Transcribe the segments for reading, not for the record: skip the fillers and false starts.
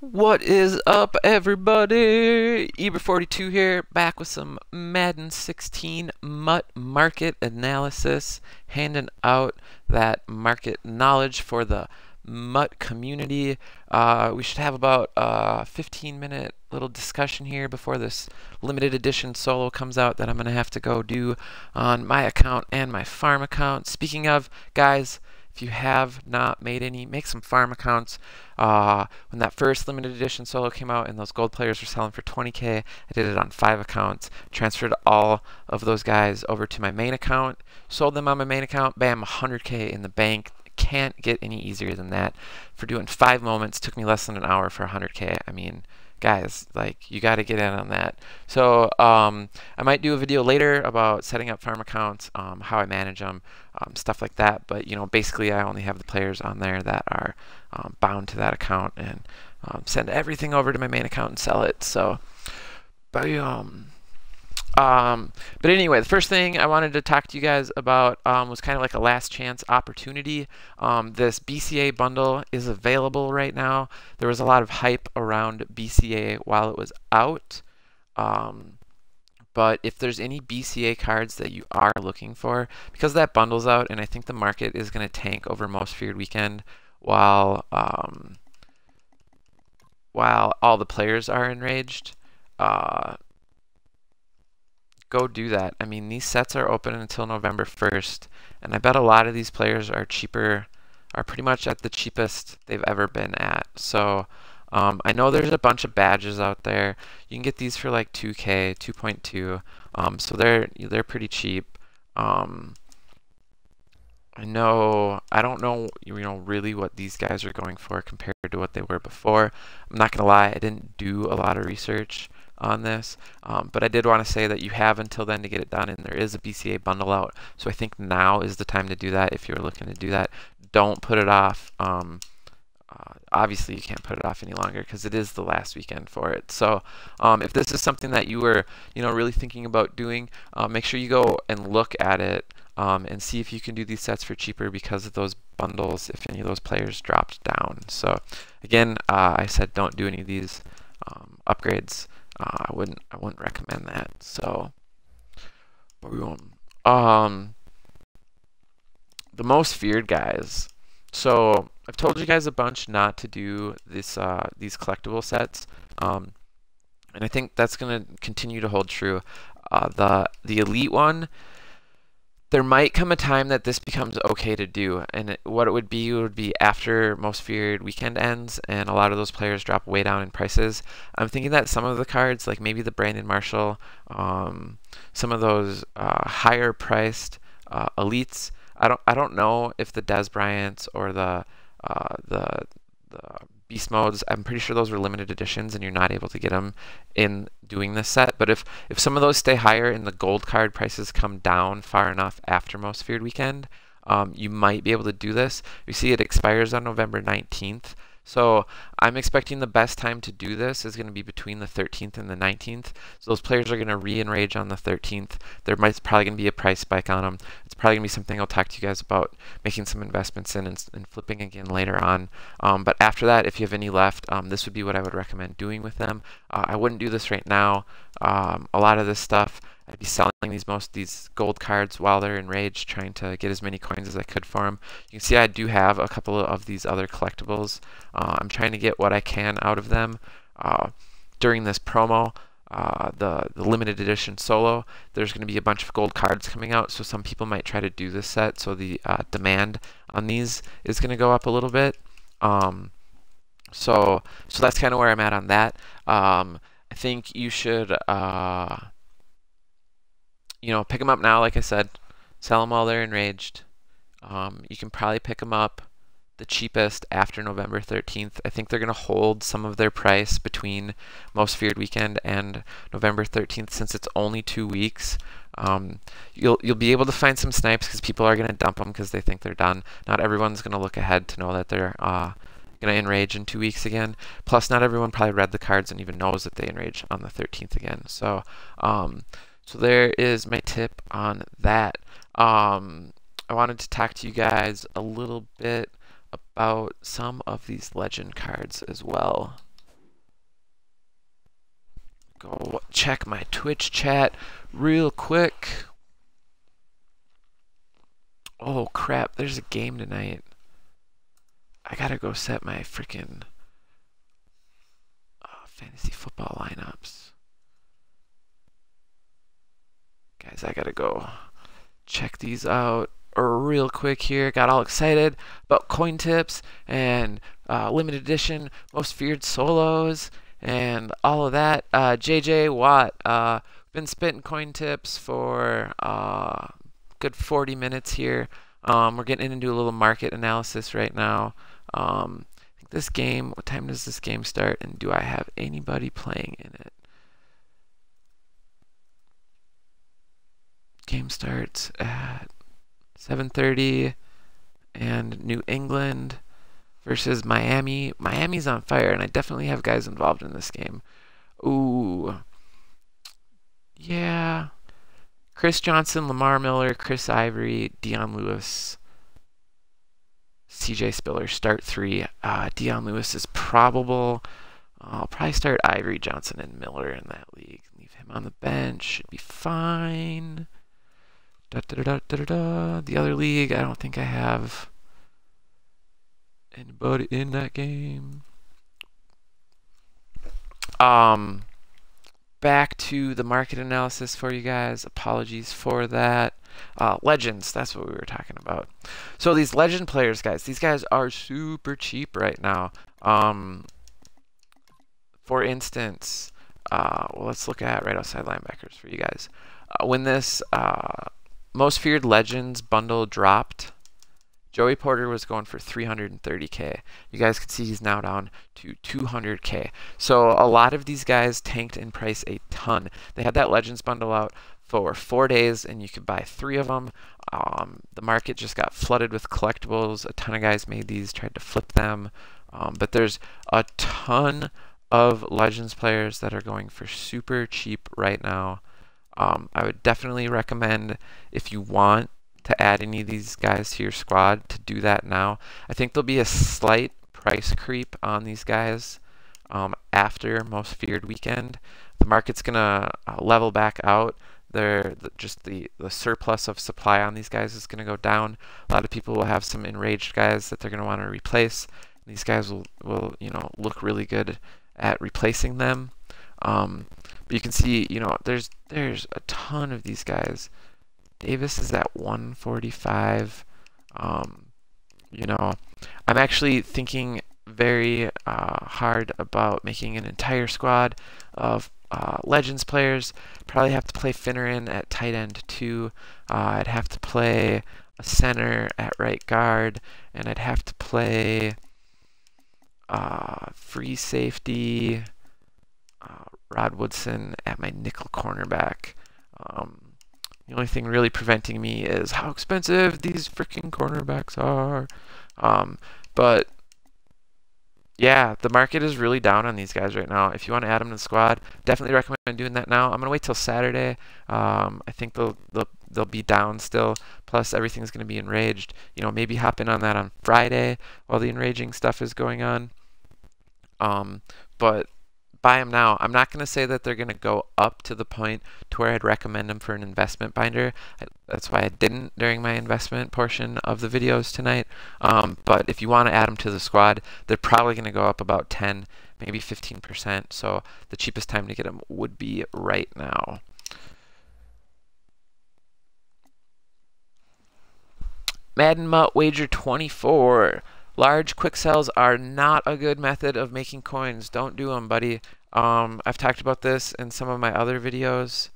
What is up, everybody? Eber42 here, back with some Madden 16 MUT Market analysis, handing out that market knowledge for the MUT community. We should have about a 15-minute little discussion here before this limited edition solo comes out that I'm going to have to go do on my account and my farm account. Speaking of, guys, if you have not made any, make some farm accounts. When that first limited edition solo came out and those gold players were selling for 20K, I did it on 5 accounts, transferred all of those guys over to my main account, sold them on my main account, bam, 100K in the bank. Can't get any easier than that. For doing 5 moments, took me less than an hour for 100K. I mean, guys, like, you got to get in on that. So I might do a video later about setting up farm accounts, how I manage them, stuff like that. But basically, I only have the players on there that are bound to that account, and send everything over to my main account and sell it. So, but anyway, the first thing I wanted to talk to you guys about was kind of like a last chance opportunity. This BCA bundle is available right now. There was a lot of hype around BCA while it was out. But if there's any BCA cards that you are looking for, because that bundle's out, and I think the market is going to tank over most feared weekend while all the players are enraged, go do that. I mean, these sets are open until November 1st, and I bet a lot of these players are pretty much at the cheapest they've ever been at. So I know there's a bunch of badges out there. You can get these for like 2K, 2.2, so they're pretty cheap. I don't know really what these guys are going for compared to what they were before. I'm not gonna lie, I didn't do a lot of research on this, but I did want to say that you have until then to get it done, and there is a BCA bundle out, so I think now is the time to do that if you're looking to do that. Don't put it off. Obviously you can't put it off any longer because it is the last weekend for it. So if this is something that you were really thinking about doing, make sure you go and look at it and see if you can do these sets for cheaper because of those bundles if any of those players dropped down. So again, I said don't do any of these upgrades. I wouldn't recommend that. So the most feared guys. So I've told you guys a bunch not to do these collectible sets, and I think that's going to continue to hold true. The elite one, there might come a time that this becomes okay to do, and what it would be after most feared weekend ends and a lot of those players drop way down in prices. I'm thinking that some of the cards, like maybe the Brandon Marshall, some of those higher priced elites. I don't know if the Des Bryants or the beast modes, I'm pretty sure those were limited editions and you're not able to get them in doing this set. But if some of those stay higher and the gold card prices come down far enough after most feared weekend, you might be able to do this. You see it expires on November 19th. So I'm expecting the best time to do this is going to be between the 13th and the 19th. So those players are going to re-enrage on the 13th. There might probably going to be a price spike on them. It's probably going to be something I'll talk to you guys about making some investments in and flipping again later on. But after that, if you have any left, this would be what I would recommend doing with them. I wouldn't do this right now. A lot of this stuff, I'd be selling these gold cards while they're enraged, trying to get as many coins as I could for them. You can see I do have a couple of these other collectibles. I'm trying to get what I can out of them during this promo. The limited edition solo, there's going to be a bunch of gold cards coming out, so some people might try to do this set, so the demand on these is going to go up a little bit. So that's kind of where I'm at on that. I think you should pick them up now, like I said, sell them while they're enraged. You can probably pick them up the cheapest after November 13th. I think they're going to hold some of their price between most feared weekend and November 13th since it's only 2 weeks. You'll be able to find some snipes because people are going to dump them because they think they're done. Not everyone's going to look ahead to know that they're going to enrage in 2 weeks again. Plus, not everyone probably read the cards and even knows that they enrage on the 13th again. So there is my tip on that. I wanted to talk to you guys a little bit about some of these legend cards as well. go check my Twitch chat real quick. Oh crap, there's a game tonight. I gotta go set my freaking fantasy football lineups. Guys, I gotta go check these out real quick here. Got all excited about coin tips and limited edition most feared solos and all of that. JJ Watt, been spitting coin tips for good 40 minutes here. We're getting into a little market analysis right now. This game, what time does this game start, and do I have anybody playing in it? Game starts at 7:30, and New England versus Miami. Miami's on fire, and I definitely have guys involved in this game. Ooh. Yeah. Chris Johnson, Lamar Miller, Chris Ivory, Dion Lewis, CJ Spiller, start 3. Dion Lewis is probable. I'll probably start Ivory, Johnson, and Miller in that league. Leave him on the bench. Should be fine. The other league, I don't think I have anybody in that game. Back to the market analysis for you guys. Apologies for that. Legends, that's what we were talking about. So these legend players, guys, these guys are super cheap right now. For instance, well, let's look at right outside linebackers for you guys. When this most feared legends bundle dropped, Joey Porter was going for 330K. You guys can see he's now down to 200K. So a lot of these guys tanked in price a ton. They had that Legends bundle out for 4 days, and you could buy 3 of them. The market just got flooded with collectibles. A ton of guys made these, tried to flip them. But there's a ton of Legends players that are going for super cheap right now. I would definitely recommend, if you want to add any of these guys to your squad, to do that now. I think there'll be a slight price creep on these guys after most feared weekend. The market's gonna level back out. Just the surplus of supply on these guys is gonna go down. A lot of people will have some enraged guys that they're gonna want to replace. These guys will look really good at replacing them. But you can see, there's a ton of these guys. Davis is at 145. I'm actually thinking very hard about making an entire squad of Legends players. Probably have to play Finneran at tight end too. I'd have to play a center at right guard, and I'd have to play free safety Rod Woodson at my nickel cornerback. The only thing really preventing me is how expensive these freaking cornerbacks are. But yeah, the market is really down on these guys right now. If you want to add them to the squad, definitely recommend doing that now. I'm gonna wait till Saturday. I think they'll be down still. Plus, everything's gonna be enraged. Maybe hop in on that on Friday while the enraging stuff is going on. But buy them now. I'm not going to say that they're going to go up to the point to where I'd recommend them for an investment binder. That's why I didn't during my investment portion of the videos tonight. But if you want to add them to the squad, they're probably going to go up about 10, maybe 15%. So the cheapest time to get them would be right now. Madden MUT Wager 24. Large quick sells are not a good method of making coins. Don't do them, buddy. I've talked about this in some of my other videos.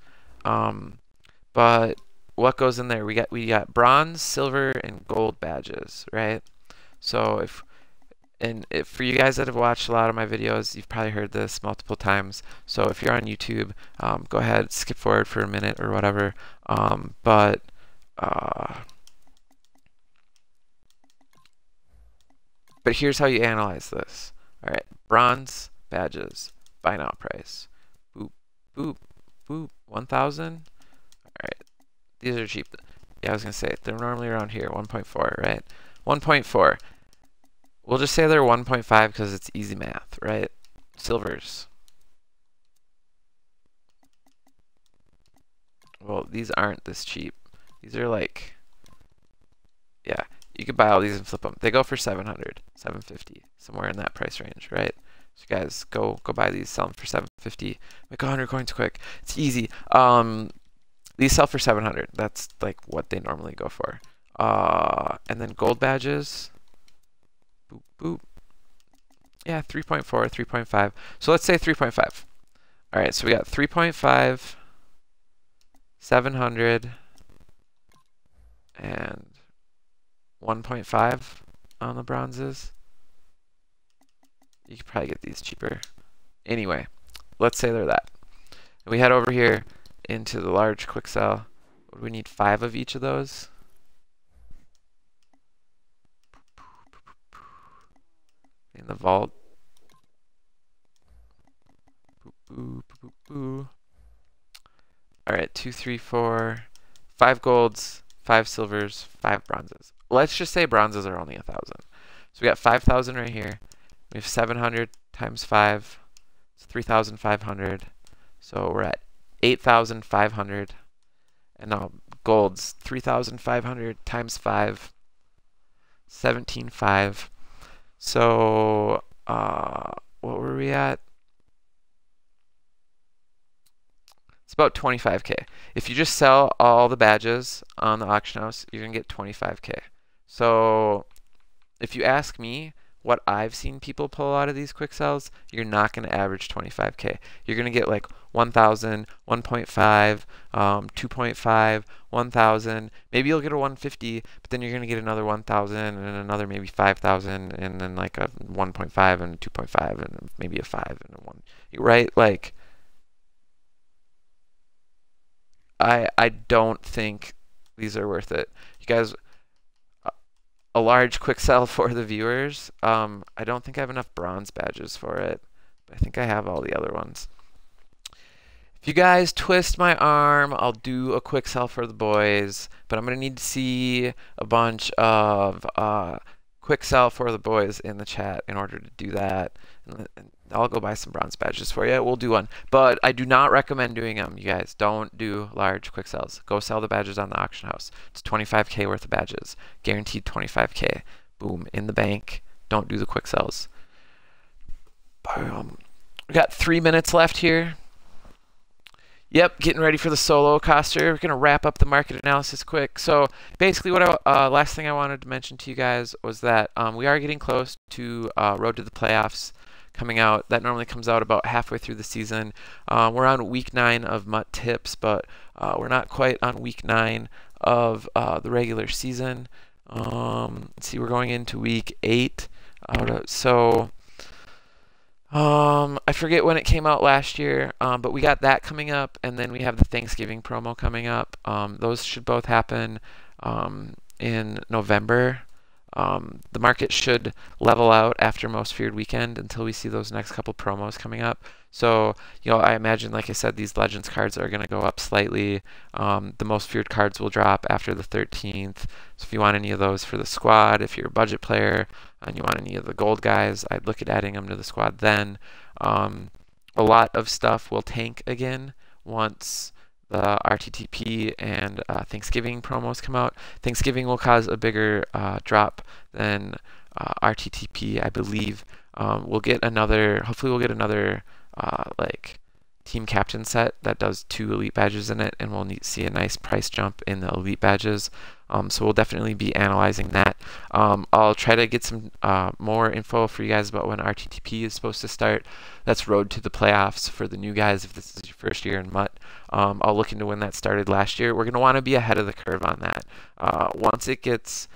But what goes in there? We got bronze, silver, and gold badges, right? So if for you guys that have watched a lot of my videos, you've probably heard this multiple times. So if you're on YouTube, go ahead, skip forward for a minute or whatever. But here's how you analyze this. All right, bronze badges, buy now price. Boop, boop, boop, 1,000. All right, these are cheap. Yeah, I was gonna say they're normally around here, 1.4, right? 1.4. We'll just say they're 1.5 because it's easy math, right? Silvers. well, these aren't this cheap. These are like, yeah, you could buy all these and flip them. They go for 700, 750, somewhere in that price range, right? So you guys go buy these, sell them for 750. Make 100 coins quick. It's easy. These sell for 700. That's like what they normally go for. And then gold badges. Boop, boop. Yeah, 3.4, 3.5. So let's say 3.5. All right, so we got 3.5, 700, and 1.5 on the bronzes. You could probably get these cheaper. Anyway, let's say they're that. And we head over here into the large quick sell. What do we need? 5 of each of those. In the vault. All right, 2, 3, 4, 5 golds, 5 silvers, 5 bronzes. Let's just say bronzes are only 1,000. So we got 5,000 right here. We have 700 times 5. It's 3,500. So we're at 8,500. And now golds, 3,500 times 5, 17,500. So what were we at? It's about 25K. If you just sell all the badges on the auction house, you're going to get 25K. So if you ask me what I've seen people pull out of these quick sells, you're not going to average 25K. You're going to get like 1,000, 1.5, 2.5, 1,000. Maybe you'll get a 150, but then you're going to get another 1,000 and another maybe 5,000 and then like a 1.5 and a 2.5 and maybe a 5 and a 1. Right? Like, I don't think these are worth it. You guys, a large quick sell for the viewers. I don't think I have enough bronze badges for it. I think I have all the other ones. If you guys twist my arm, I'll do a quick sell for the boys, but I'm going to need to see a bunch of quick sell for the boys in the chat in order to do that. And I'll go buy some bronze badges for you. We'll do one. But I do not recommend doing them, you guys. Don't do large quick sells. Go sell the badges on the auction house. It's 25K worth of badges. Guaranteed 25K. Boom. In the bank. Don't do the quick sells. Boom. We got 3 minutes left here. Yep, getting ready for the solo coaster. We're going to wrap up the market analysis quick. So basically what last thing I wanted to mention to you guys was that we are getting close to Road to the Playoffs coming out. That normally comes out about halfway through the season. We're on week 9 of MUT Tips, but we're not quite on week 9 of the regular season. Let's see, we're going into week 8. I forget when it came out last year, but we got that coming up, and then we have the Thanksgiving promo coming up. Those should both happen in November. The market should level out after Most Feared Weekend until we see those next couple promos coming up. So, I imagine, like I said, these Legends cards are going to go up slightly. The Most Feared cards will drop after the 13th. So if you want any of those for the squad, if you're a budget player and you want any of the gold guys, I'd look at adding them to the squad then. A lot of stuff will tank again once the RTTP and Thanksgiving promos come out. Thanksgiving will cause a bigger drop than RTTP, I believe. Hopefully we'll get another like team captain set that does 2 elite badges in it, and we'll see a nice price jump in the elite badges. So we'll definitely be analyzing that. I'll try to get some more info for you guys about when RTTP is supposed to start. That's Road to the Playoffs for the new guys if this is your first year in MUT. I'll look into when that started last year. We're going to want to be ahead of the curve on that. Once it gets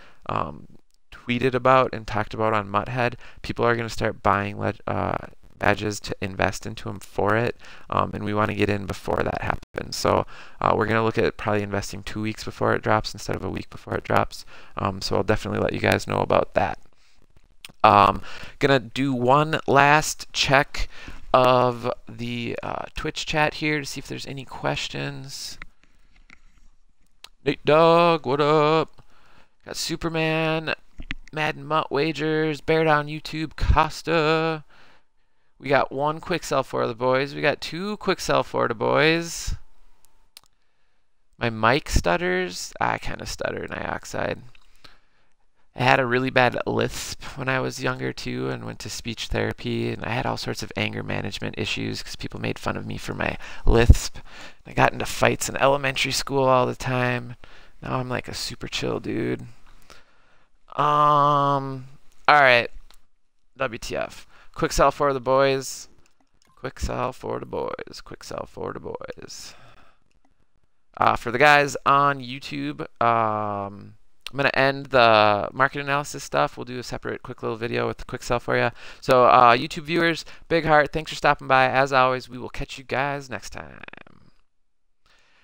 tweeted about and talked about on MUThead, people are going to start buying badges to invest into them for it, and we want to get in before that happens. So we're going to look at probably investing 2 weeks before it drops instead of a week before it drops. So I'll definitely let you guys know about that. Gonna do one last check of the Twitch chat here to see if there's any questions. Nate Dog, what up? Got Superman, Madden Mutt Wagers, Bear Down YouTube, Costa. We got 1 quick sell for the boys. We got 2 quick sell for the boys. My mic stutters. I kind of stutter in dioxide. I had a really bad lisp when I was younger too, and went to speech therapy, and I had all sorts of anger management issues because people made fun of me for my lisp. I got into fights in elementary school all the time. Now I'm like a super chill dude. All right. WTF. Quick sell for the boys. Quick sell for the boys. Quick sell for the boys. For the guys on YouTube, I'm going to end the market analysis stuff. We'll do a separate quick little video with the quick sell for you. So YouTube viewers, big heart. Thanks for stopping by. As always, we will catch you guys next time.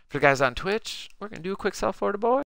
For the guys on Twitch, we're going to do a quick sell for the boys.